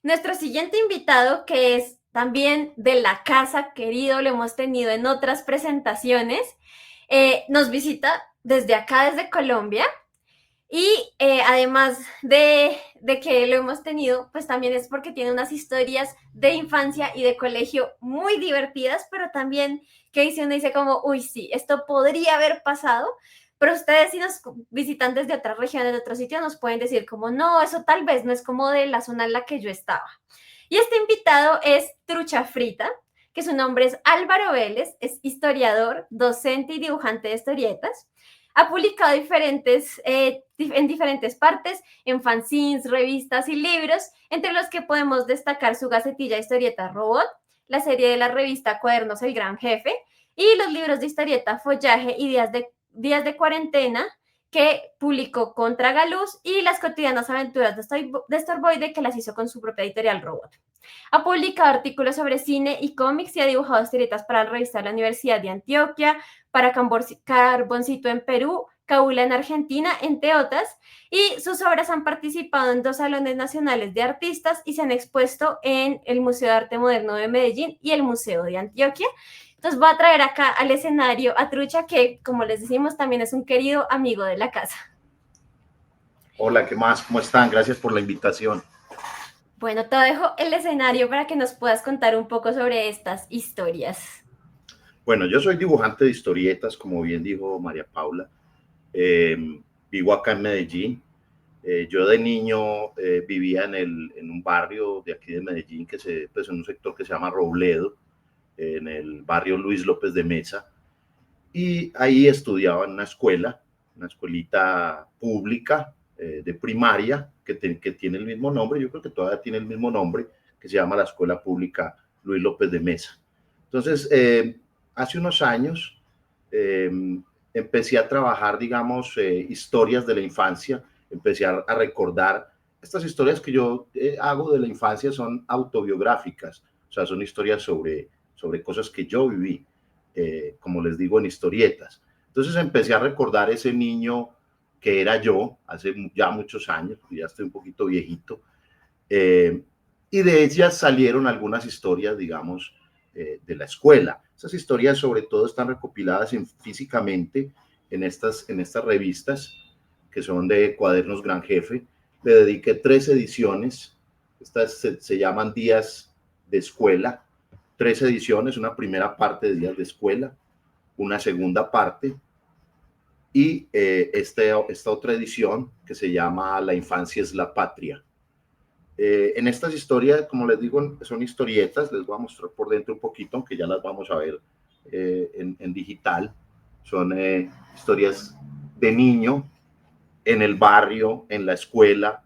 Nuestro siguiente invitado, que es también de la casa, querido, lo hemos tenido en otras presentaciones, nos visita desde acá, desde Colombia, y además de que lo hemos tenido, pues también es porque tiene unas historias de infancia y de colegio muy divertidas, pero también que dice uno dice como, uy, sí, esto podría haber pasado, pero ustedes y los visitantes de otras regiones, de otros sitios, nos pueden decir como, no, eso tal vez no es como de la zona en la que yo estaba. Y este invitado es Trucha Frita, que su nombre es Álvaro Vélez, es historiador, docente y dibujante de historietas. Ha publicado en diferentes partes, en fanzines, revistas y libros, entre los que podemos destacar su gacetilla Historieta Robot, la serie de la revista Cuadernos El Gran Jefe y los libros de historieta Follaje y Días de Cuarentena, que publicó con Tragaluz, y las cotidianas aventuras de Storboide, que las hizo con su propia editorial Robot. Ha publicado artículos sobre cine y cómics y ha dibujado historietas para la revista de la Universidad de Antioquia, para Carboncito en Perú, Cabula en Argentina, entre otras, y sus obras han participado en 2 salones nacionales de artistas y se han expuesto en el Museo de Arte Moderno de Medellín y el Museo de Antioquia. Entonces voy a traer acá al escenario a Trucha, que como les decimos también es un querido amigo de la casa. Hola, ¿qué más? ¿Cómo están? Gracias por la invitación. Bueno, te dejo el escenario para que nos puedas contar un poco sobre estas historias. Bueno, yo soy dibujante de historietas, como bien dijo María Paula. Eh, Vivo acá en Medellín. Yo de niño vivía en un barrio de aquí de Medellín, pues en un sector que se llama Robledo, en el barrio Luis López de Mesa. Y ahí estudiaba en una escuelita pública de primaria que tiene el mismo nombre, yo creo que todavía tiene el mismo nombre, que se llama la Escuela Pública Luis López de Mesa. Entonces, hace unos años eh, empecé a trabajar, digamos, historias de la infancia, empecé a recordar. Estas historias que yo hago de la infancia son autobiográficas, o sea, son historias sobre cosas que yo viví, como les digo, en historietas. Entonces empecé a recordar ese niño que era yo hace ya muchos años, ya estoy un poquito viejito, eh, y de ellas salieron algunas historias, digamos, de la escuela. Esas historias sobre todo están recopiladas físicamente en estas revistas que son de Cuadernos Gran Jefe. Le dediqué 3 ediciones, estas se llaman Días de Escuela, 3 ediciones, una primera parte de Días de Escuela, una segunda parte y esta otra edición que se llama La infancia es la patria. En estas historias, como les digo, son historietas, les voy a mostrar por dentro un poquito, aunque ya las vamos a ver en digital. Son historias de niño en el barrio, en la escuela,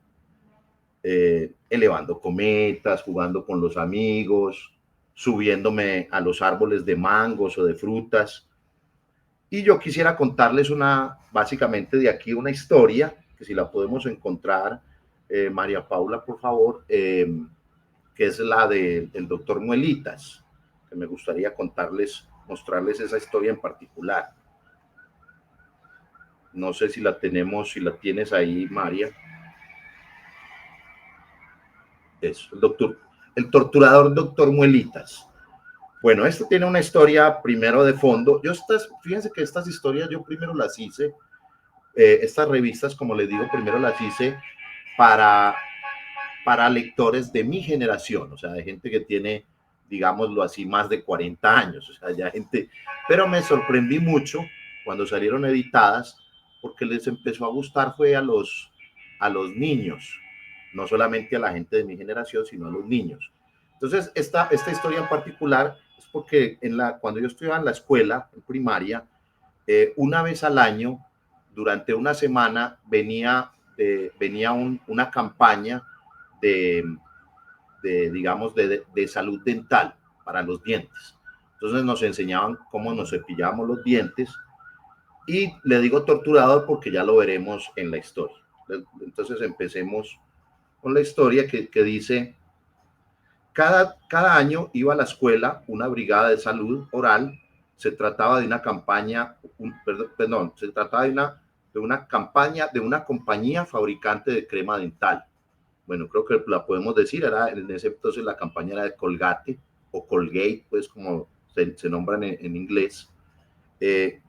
elevando cometas, jugando con los amigos, subiéndome a los árboles de mangos o de frutas. Y yo quisiera contarles básicamente de aquí una historia, que si la podemos encontrar, María Paula, por favor, que es la del doctor Muelitas, que me gustaría mostrarles esa historia en particular. No sé si la tenemos, si la tienes ahí, María. Es el torturador doctor Muelitas. Bueno, esto tiene una historia primero de fondo. Fíjense que estas historias yo primero las hice, estas revistas, como les digo, primero las hice para, para lectores de mi generación, o sea, de gente que tiene, digámoslo así, más de 40 años, o sea, ya gente, pero me sorprendí mucho cuando salieron editadas, porque les empezó a gustar fue a los niños, no solamente a la gente de mi generación, sino a los niños. Entonces, esta historia en particular es porque cuando yo estudiaba en la escuela, en primaria, una vez al año, durante una semana, venía una campaña de, digamos, de salud dental para los dientes. Entonces nos enseñaban cómo nos cepillábamos los dientes y le digo torturador porque ya lo veremos en la historia. Entonces empecemos con la historia que dice, cada año iba a la escuela una brigada de salud oral. Se trataba de una campaña, se trataba de una campaña de una compañía fabricante de crema dental. bueno, creo que la podemos decir, era en ese entonces la campaña era de Colgate o Colgate, pues como se nombran en inglés. Eh,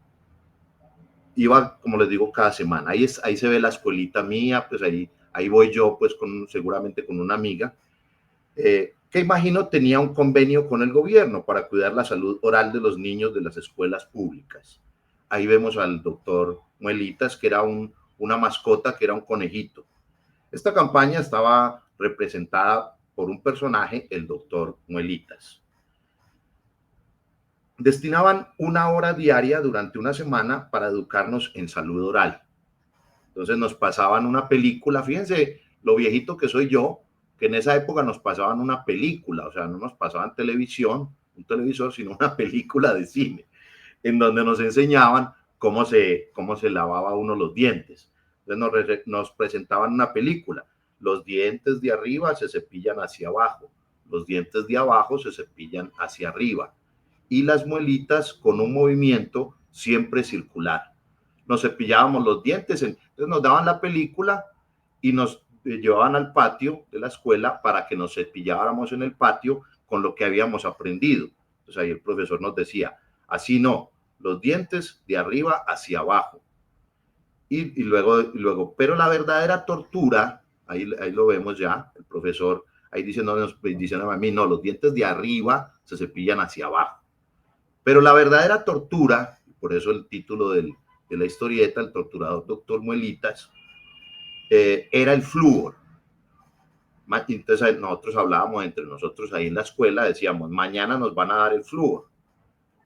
Iba, como les digo, cada semana. Ahí se ve la escuelita mía, pues ahí voy yo, pues seguramente con una amiga, que imagino tenía un convenio con el gobierno para cuidar la salud oral de los niños de las escuelas públicas. Ahí vemos al doctor Muelitas, que era una mascota, que era un conejito. Esta campaña estaba representada por un personaje, el doctor Muelitas. Destinaban 1 hora diaria durante una semana para educarnos en salud oral. Entonces nos pasaban una película, fíjense lo viejito que soy yo, que en esa época nos pasaban una película, o sea, no nos pasaban televisión, un televisor, sino una película de cine, en donde nos enseñaban cómo se lavaba uno los dientes. Entonces nos presentaban una película, los dientes de arriba se cepillan hacia abajo, los dientes de abajo se cepillan hacia arriba, y las muelitas con un movimiento siempre circular. Nos cepillábamos los dientes, entonces nos daban la película y nos llevaban al patio de la escuela para que nos cepilláramos en el patio con lo que habíamos aprendido. Entonces ahí el profesor nos decía, así no, los dientes de arriba hacia abajo. Y luego, pero la verdadera tortura, ahí lo vemos ya, el profesor ahí diciendo a mí, no, los dientes de arriba se cepillan hacia abajo. Pero la verdadera tortura, por eso el título de la historieta, el torturador doctor Muelitas, era el flúor. Entonces nosotros hablábamos entre nosotros ahí en la escuela, decíamos, mañana nos van a dar el flúor.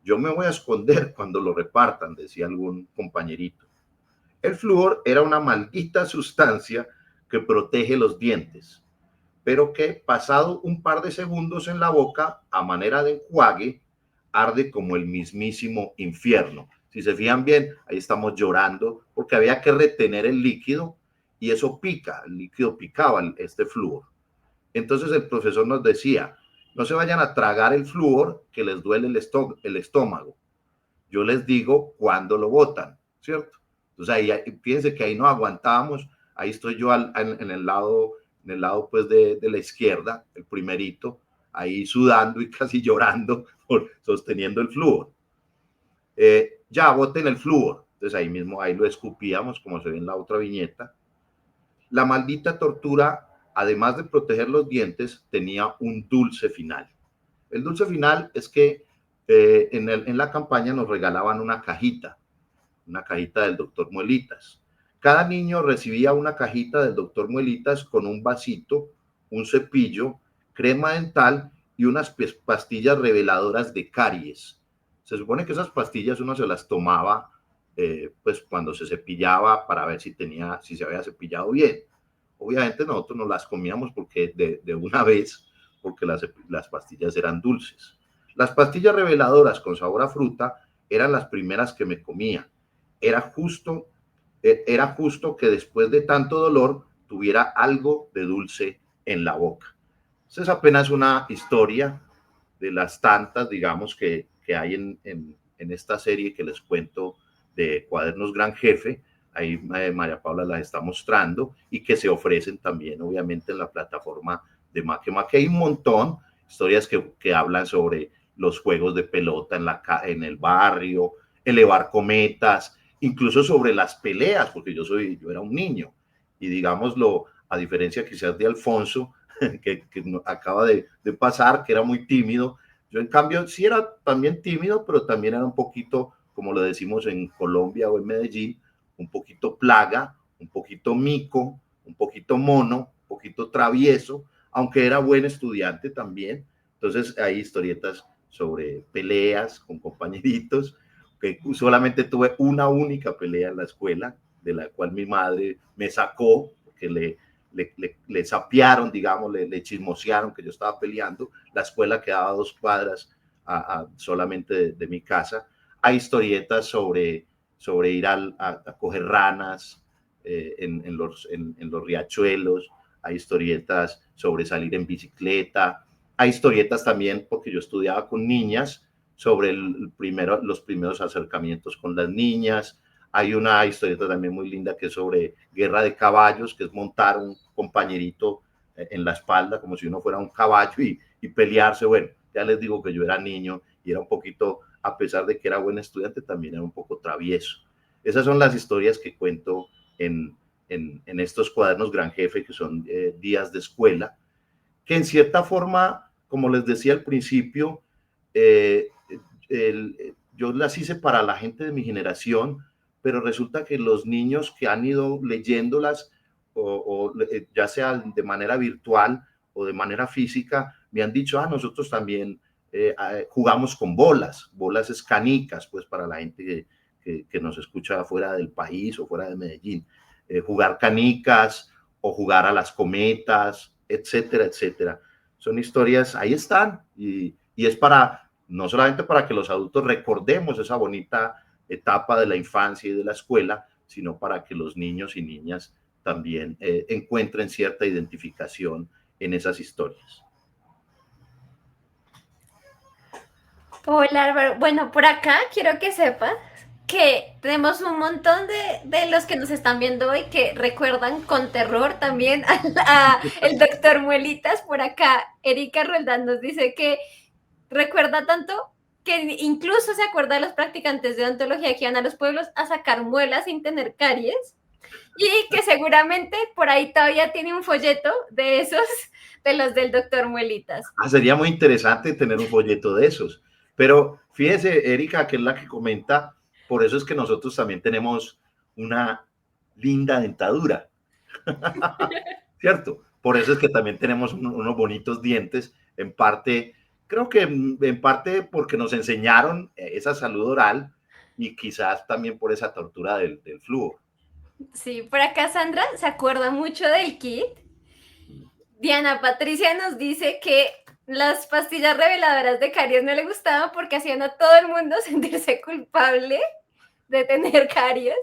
Yo me voy a esconder cuando lo repartan, decía algún compañerito. El flúor era una maldita sustancia que protege los dientes, pero que pasado un par de segundos en la boca, a manera de enjuague, arde como el mismísimo infierno. Si se fijan bien, ahí estamos llorando porque había que retener el líquido y eso pica, el líquido picaba este flúor. Entonces el profesor nos decía, no se vayan a tragar el flúor que les duele el estómago. Yo les digo cuándo lo botan, ¿cierto? Entonces ahí, fíjense que ahí no aguantábamos, ahí estoy yo en el lado pues de la izquierda, el primerito, ahí sudando y casi llorando, sosteniendo el flúor. Ya, boten el flúor. Entonces ahí mismo, ahí lo escupíamos, como se ve en la otra viñeta. La maldita tortura, además de proteger los dientes, tenía un dulce final. El dulce final es que en la campaña nos regalaban una cajita del doctor Muelitas. Cada niño recibía una cajita del doctor Muelitas con un vasito, un cepillo, crema dental y unas pastillas reveladoras de caries. Se supone que esas pastillas uno se las tomaba pues cuando se cepillaba para ver si se había cepillado bien. Obviamente nosotros no las comíamos porque de una vez, porque las pastillas eran dulces. Las pastillas reveladoras con sabor a fruta eran las primeras que me comía. Era justo que después de tanto dolor tuviera algo de dulce en la boca. Esa es apenas una historia de las tantas, digamos, que hay en esta serie que les cuento de Cuadernos Gran Jefe. Ahí María Paula las está mostrando y que se ofrecen también, obviamente, en la plataforma de Make Make. Hay un montón, historias que hablan sobre los juegos de pelota en el barrio, elevar cometas, incluso sobre las peleas, porque yo era un niño y digámoslo, a diferencia quizás de Alfonso, que acaba de pasar, que era muy tímido. Yo, en cambio, sí era también tímido, pero también era un poquito, como lo decimos en Colombia o en Medellín, un poquito plaga, un poquito mico, un poquito mono, un poquito travieso, aunque era buen estudiante también. Entonces hay historietas sobre peleas con compañeritos, que solamente tuve una única pelea en la escuela, de la cual mi madre me sacó, porque le sapearon, digamos, le chismosearon que yo estaba peleando. La escuela quedaba a 2 cuadras solamente de mi casa. Hay historietas sobre ir a coger ranas en los riachuelos. Hay historietas sobre salir en bicicleta. Hay historietas también, porque yo estudiaba con niñas, sobre los primeros acercamientos con las niñas. Hay una historieta también muy linda que es sobre guerra de caballos, que es montar un compañerito en la espalda como si uno fuera un caballo y pelearse. Bueno, ya les digo que yo era niño y era un poquito, a pesar de que era buen estudiante, también era un poco travieso. Esas son las historias que cuento en estos cuadernos Gran Jefe, que son días de escuela, que en cierta forma, como les decía al principio, eh, yo las hice para la gente de mi generación, pero resulta que los niños que han ido leyéndolas, ya sea de manera virtual o de manera física, me han dicho, nosotros también jugamos con bolas es canicas, pues para la gente que nos escucha fuera del país o fuera de Medellín, jugar canicas o jugar a las cometas, etcétera, etcétera. Son historias, ahí están, y es para, no solamente para que los adultos recordemos esa bonita etapa de la infancia y de la escuela, sino para que los niños y niñas también encuentren cierta identificación en esas historias. Hola Álvaro, bueno, por acá quiero que sepas que tenemos un montón de los que nos están viendo hoy que recuerdan con terror también a el doctor Muelitas. Por acá, Erika Roldán nos dice que recuerda tanto que incluso se acuerda de los practicantes de odontología que iban a los pueblos a sacar muelas sin tener caries y que seguramente por ahí todavía tiene un folleto de esos, de los del doctor Muelitas. Sería muy interesante tener un folleto de esos. Pero fíjese, Erika, que es la que comenta, por eso es que nosotros también tenemos una linda dentadura, ¿cierto? Por eso es que también tenemos unos bonitos dientes, en parte, creo que en parte porque nos enseñaron esa salud oral y quizás también por esa tortura del flúor. Sí, por acá Sandra se acuerda mucho del kit. Diana Patricia nos dice que las pastillas reveladoras de caries no le gustaban porque hacían a todo el mundo sentirse culpable de tener caries.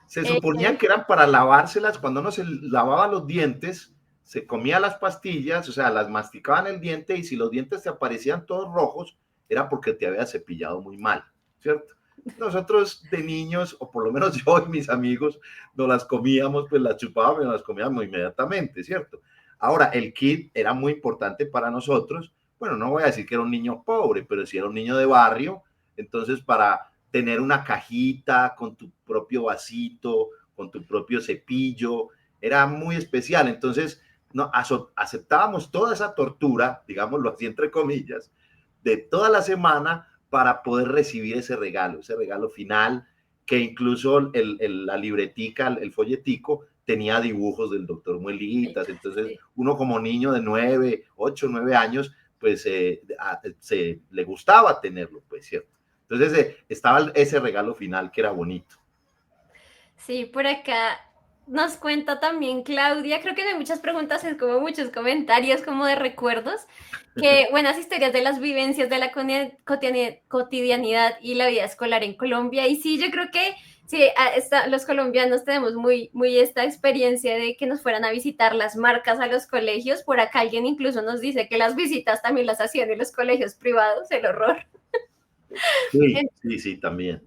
Se suponían que eran para lavárselas cuando uno se lavaba los dientes, se comía las pastillas, o sea, las masticaba en el diente y si los dientes te aparecían todos rojos, era porque te había cepillado muy mal, ¿cierto? Nosotros de niños, o por lo menos yo y mis amigos, nos las comíamos, pues las chupábamos y nos las comíamos inmediatamente, ¿cierto? Ahora, el kit era muy importante para nosotros. Bueno, no voy a decir que era un niño pobre, pero sí era un niño de barrio. Entonces, para tener una cajita con tu propio vasito, con tu propio cepillo, era muy especial. Entonces, no, aceptábamos toda esa tortura, digámoslo así entre comillas, de toda la semana para poder recibir ese regalo final, que incluso la libretica, el folletico, tenía dibujos del doctor Muelitas. Entonces, uno como niño de 9, 8, 9 años, pues le gustaba tenerlo, pues, ¿cierto? Entonces estaba ese regalo final que era bonito. Sí, por acá nos cuenta también Claudia, creo que no hay muchas preguntas, es como muchos comentarios como de recuerdos, que buenas historias de las vivencias de la cotidianidad y la vida escolar en Colombia. Y sí, yo creo que sí, los colombianos tenemos muy esta experiencia de que nos fueran a visitar las marcas a los colegios. Por acá alguien incluso nos dice que las visitas también las hacían en los colegios privados, el horror. Sí, también.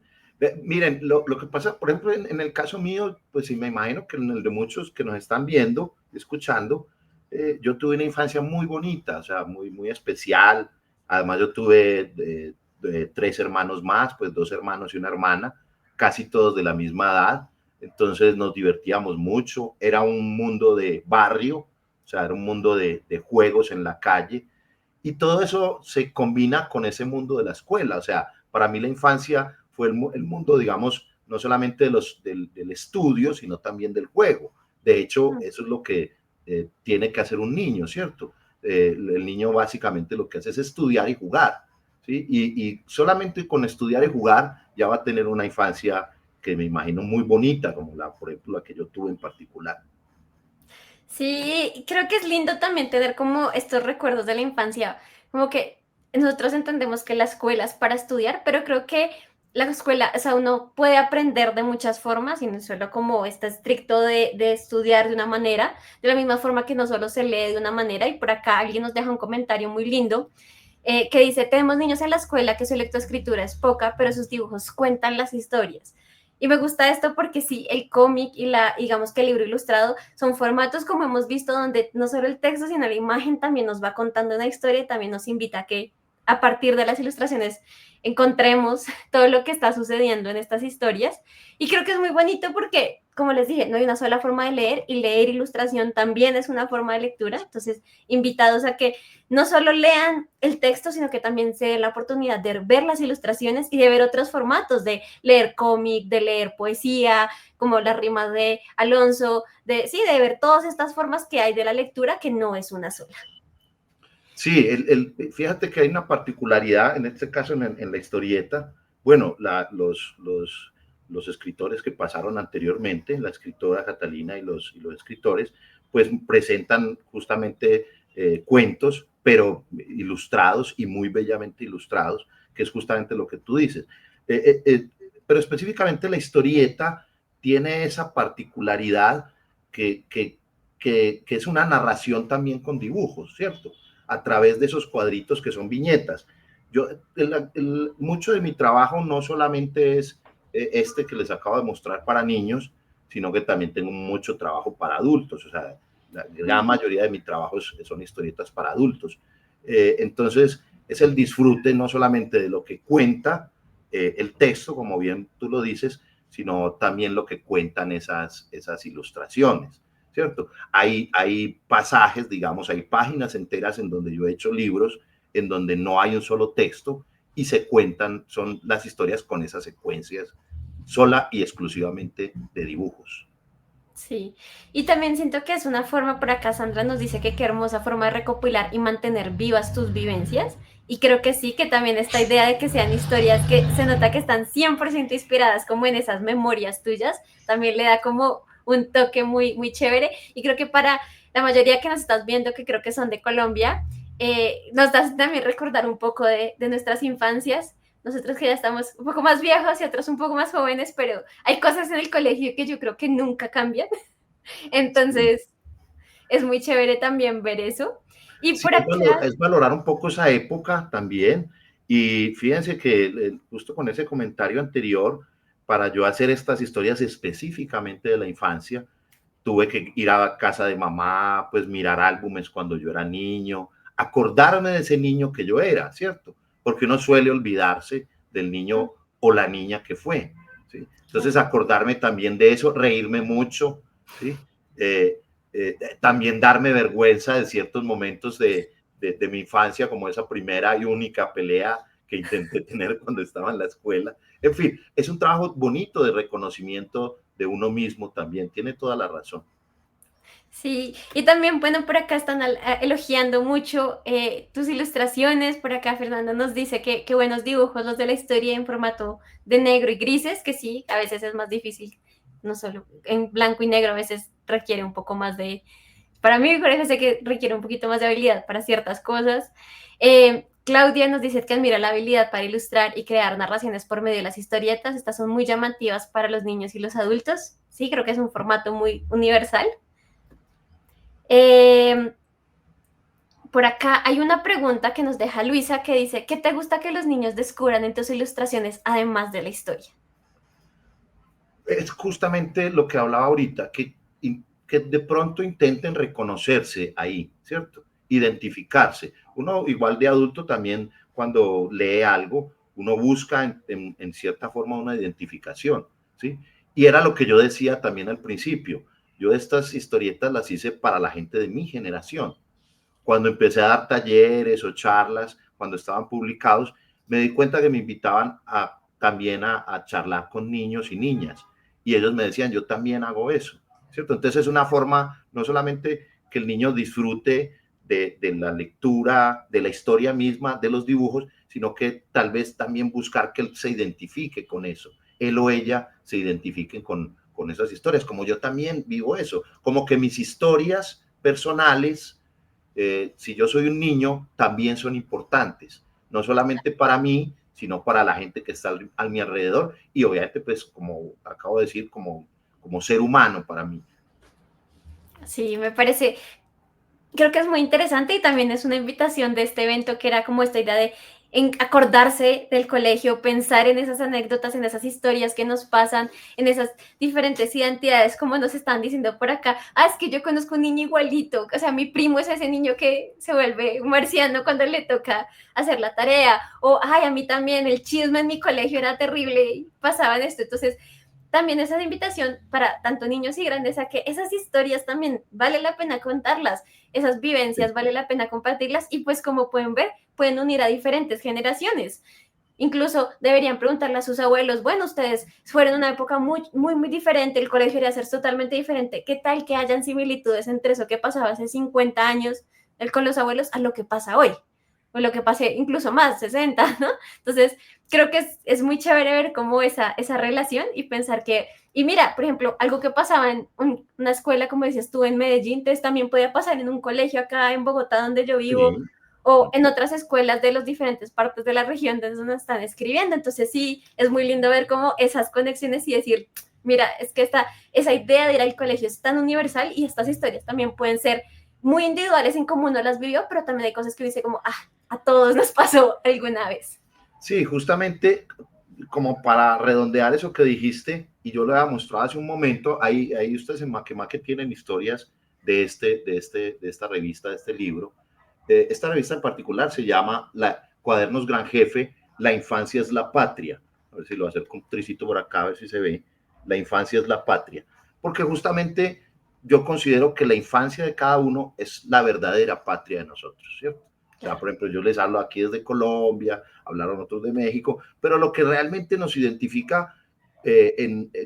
Miren, lo que pasa, por ejemplo, en el caso mío, pues sí, me imagino que en el de muchos que nos están viendo, escuchando, yo tuve una infancia muy bonita, o sea, muy especial. Además, yo tuve 3 hermanos más, pues 2 hermanos y una hermana, casi todos de la misma edad. Entonces nos divertíamos mucho. Era un mundo de barrio, o sea, era un mundo de juegos en la calle. Y todo eso se combina con ese mundo de la escuela. O sea, para mí la infancia fue el mundo, digamos, no solamente del estudio, sino también del juego. De hecho, eso es lo que tiene que hacer un niño, ¿cierto? El niño básicamente lo que hace es estudiar y jugar, ¿sí? Y solamente con estudiar y jugar ya va a tener una infancia que me imagino muy bonita, como por ejemplo, la que yo tuve en particular. Sí, creo que es lindo también tener como estos recuerdos de la infancia, como que nosotros entendemos que la escuela es para estudiar, pero creo que la escuela, o sea, uno puede aprender de muchas formas y no solo como está estricto de estudiar de una manera, de la misma forma que no solo se lee de una manera. Y por acá alguien nos deja un comentario muy lindo que dice, tenemos niños en la escuela que su lectoescritura es poca, pero sus dibujos cuentan las historias. Y me gusta esto porque sí, el cómic y digamos que el libro ilustrado son formatos como hemos visto donde no solo el texto, sino la imagen también nos va contando una historia y también nos invita a que a partir de las ilustraciones encontremos todo lo que está sucediendo en estas historias. Y creo que es muy bonito porque, como les dije, no hay una sola forma de leer y leer ilustración también es una forma de lectura. Entonces, invitados a que no solo lean el texto, sino que también se den la oportunidad de ver las ilustraciones y de ver otros formatos, de leer cómic, de leer poesía, como las rimas de Alonso, sí, de ver todas estas formas que hay de la lectura que no es una sola. Sí, fíjate que hay una particularidad en este caso en la historieta. Bueno, los escritores que pasaron anteriormente, la escritora Catalina y los escritores, pues presentan justamente cuentos, pero ilustrados y muy bellamente ilustrados, que es justamente lo que tú dices. Pero específicamente la historieta tiene esa particularidad que es una narración también con dibujos, ¿cierto? A través de esos cuadritos que son viñetas. Yo, mucho de mi trabajo no solamente es este que les acabo de mostrar para niños, sino que también tengo mucho trabajo para adultos. O sea, la gran mayoría de mi trabajo son historietas para adultos. Entonces, es el disfrute no solamente de lo que cuenta el texto, como bien tú lo dices, sino también lo que cuentan esas ilustraciones, ¿cierto? Hay pasajes, digamos, hay páginas enteras en donde yo he hecho libros en donde no hay un solo texto y se cuentan, son las historias con esas secuencias sola y exclusivamente de dibujos. Sí, y también siento que es una forma, por acá Sandra nos dice que qué hermosa forma de recopilar y mantener vivas tus vivencias. Y creo que sí, que también esta idea de que sean historias que se nota que están 100% inspiradas como en esas memorias tuyas, también le da como un toque muy, muy chévere. Y creo que para la mayoría que nos estás viendo, que creo que son de Colombia, nos da también recordar un poco de nuestras infancias. Nosotros que ya estamos un poco más viejos y otros un poco más jóvenes, pero hay cosas en el colegio que yo creo que nunca cambian. Sí, Entonces, es muy chévere también ver eso. Y sí, por acá, es valorar un poco esa época también. Y fíjense que justo con ese comentario anterior, para yo hacer estas historias específicamente de la infancia, tuve que ir a casa de mamá, pues mirar álbumes cuando yo era niño, acordarme de ese niño que yo era, ¿cierto? Porque uno suele olvidarse del niño o la niña que fue, ¿sí? Entonces acordarme también de eso, reírme mucho, ¿sí? Eh, también darme vergüenza de ciertos momentos de mi infancia, como esa primera y única pelea que intenté tener cuando estaba en la escuela. En fin, es un trabajo bonito de reconocimiento de uno mismo también, tiene toda la razón. sí, y también, bueno, por acá están elogiando mucho tus ilustraciones. Por acá Fernando nos dice que buenos dibujos los de la historia en formato de negro y grises, que sí, a veces es más difícil, no solo en blanco y negro, a veces requiere un poco más de, para mí me parece que requiere un poquito más de habilidad para ciertas cosas. Claudia nos dice que admira la habilidad para ilustrar y crear narraciones por medio de las historietas. Estas son muy llamativas para los niños y los adultos. Sí, creo que es un formato muy universal. Eh, por acá hay una pregunta que nos deja Luisa que dice, ¿qué te gusta que los niños descubran en tus ilustraciones además de la historia? Es justamente lo que hablaba ahorita, que de pronto intenten reconocerse ahí, ¿cierto? Identificarse. Uno igual de adulto también cuando lee algo, uno busca en cierta forma una identificación, ¿sí? Y era lo que yo decía también al principio. Yo estas historietas las hice para la gente de mi generación. Cuando empecé a dar talleres o charlas, cuando estaban publicados, me di cuenta que me invitaban también a charlar con niños y niñas. Y ellos me decían, yo también hago eso, ¿cierto? Entonces es una forma, no solamente que el niño disfrute de la lectura, de la historia misma, de los dibujos, sino que tal vez también buscar que él se identifique con eso, él o ella se identifiquen con esas historias, como yo también vivo eso, como que mis historias personales, si yo soy un niño, también son importantes, no solamente para mí, sino para la gente que está a mi alrededor y obviamente, pues, como acabo de decir, como ser humano para mí. Sí, me parece, creo que es muy interesante y también es una invitación de este evento que era como esta idea de en acordarse del colegio, pensar en esas anécdotas, en esas historias que nos pasan, en esas diferentes identidades, como nos están diciendo por acá. Ah, es que yo conozco un niño igualito, o sea, mi primo es ese niño que se vuelve marciano cuando le toca hacer la tarea, o, ay, a mí también, el chisme en mi colegio era terrible y pasaban esto. Entonces, también esa invitación para tanto niños y grandes a que esas historias también vale la pena contarlas, esas vivencias vale la pena compartirlas y pues como pueden ver, pueden unir a diferentes generaciones. Incluso deberían preguntarle a sus abuelos, bueno, ustedes fueron en una época muy diferente, el colegio debería ser totalmente diferente. ¿Qué tal que hayan similitudes entre eso que pasaba hace 50 años con los abuelos a lo que pasa hoy? O lo que pase incluso más, 60, ¿no? Entonces, creo que es muy chévere ver cómo esa relación y pensar que, y mira, por ejemplo, algo que pasaba en una escuela, como decías tú, en Medellín, entonces también podía pasar en un colegio acá en Bogotá, donde yo vivo, Sí, o en otras escuelas de las diferentes partes de la región desde donde están escribiendo. Entonces sí, es muy lindo ver cómo esas conexiones y decir, mira, es que esa idea de ir al colegio es tan universal y estas historias también pueden ser muy individuales en cómo uno las vivió, pero también hay cosas que dice como, ah, a todos nos pasó alguna vez. sí, justamente como para redondear eso que dijiste, y yo lo había mostrado hace un momento, ahí ustedes en Maquemaque tienen historias de esta revista, de este libro. Esta revista en particular se llama Cuadernos Gran Jefe, La infancia es la patria. A ver si lo acerco un tricito por acá, a ver si se ve. La infancia es la patria. Porque justamente yo considero que la infancia de cada uno es la verdadera patria de nosotros, ¿cierto? O sea, por ejemplo, yo les hablo aquí desde Colombia, hablaron otros de México, pero lo que realmente nos identifica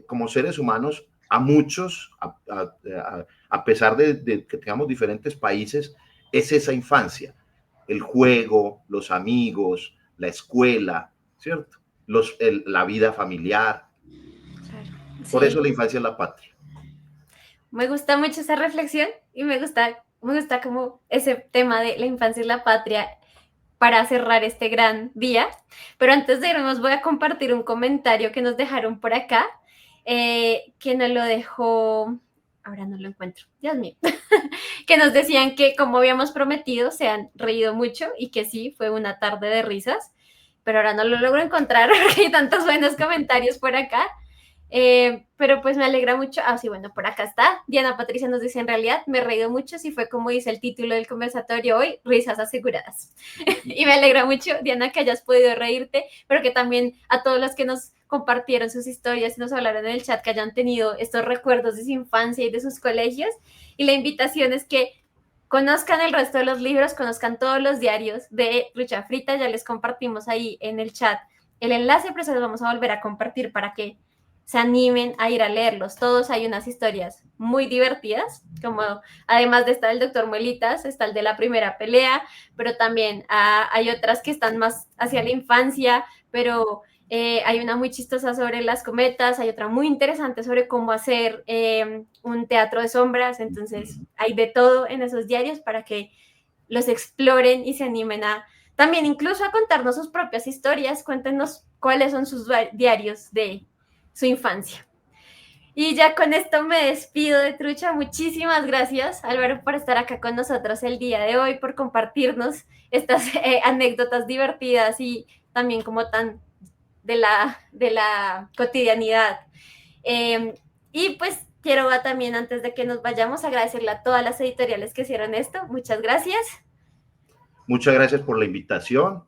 como seres humanos a muchos, a pesar de que tengamos diferentes países, es esa infancia, el juego, los amigos, la escuela, ¿cierto? La vida familiar. Claro. Por eso Sí, la infancia es la patria. me gusta mucho esa reflexión y me gusta como ese tema de la infancia y la patria para cerrar este gran día. Pero antes de irnos voy a compartir un comentario que nos dejaron por acá, que nos lo dejó, ahora no lo encuentro, Dios mío, que nos decían que como habíamos prometido se han reído mucho y que sí, fue una tarde de risas, pero ahora no lo logro encontrar porque hay tantos buenos comentarios por acá. Pero pues me alegra mucho. Ah, sí, bueno, por acá está. Diana Patricia nos dice, en realidad me he reído mucho, si fue como dice el título del conversatorio hoy, risas aseguradas. Y me alegra mucho, Diana, que hayas podido reírte, pero que también a todos los que nos compartieron sus historias y nos hablaron en el chat, que hayan tenido estos recuerdos de su infancia y de sus colegios. Y la invitación es que conozcan el resto de los libros, conozcan todos los diarios de Rucha Frita, ya les compartimos ahí en el chat el enlace, pero se los vamos a volver a compartir para que se animen a ir a leerlos. Todos hay unas historias muy divertidas, como además de estar el doctor Muelitas, está el de la primera pelea, pero también hay otras que están más hacia la infancia, pero hay una muy chistosa sobre las cometas, hay otra muy interesante sobre cómo hacer un teatro de sombras, entonces hay de todo en esos diarios para que los exploren y se animen a también incluso a contarnos sus propias historias, cuéntenos cuáles son sus diarios de su infancia. Y ya con esto me despido de Trucha. Muchísimas gracias, Álvaro, por estar acá con nosotros el día de hoy, por compartirnos estas anécdotas divertidas y también como tan de la cotidianidad. Y pues quiero también, antes de que nos vayamos, agradecerle a todas las editoriales que hicieron esto. Muchas gracias. Muchas gracias por la invitación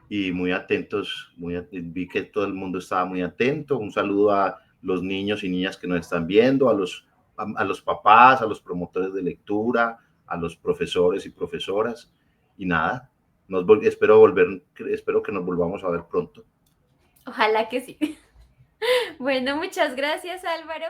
y muy atentos. Vi que todo el mundo estaba muy atento. Un saludo a los niños y niñas que nos están viendo, a los papás, a los promotores de lectura, a los profesores y profesoras. Y nada, espero que nos volvamos a ver pronto. Ojalá que sí. Bueno, muchas gracias, Álvaro.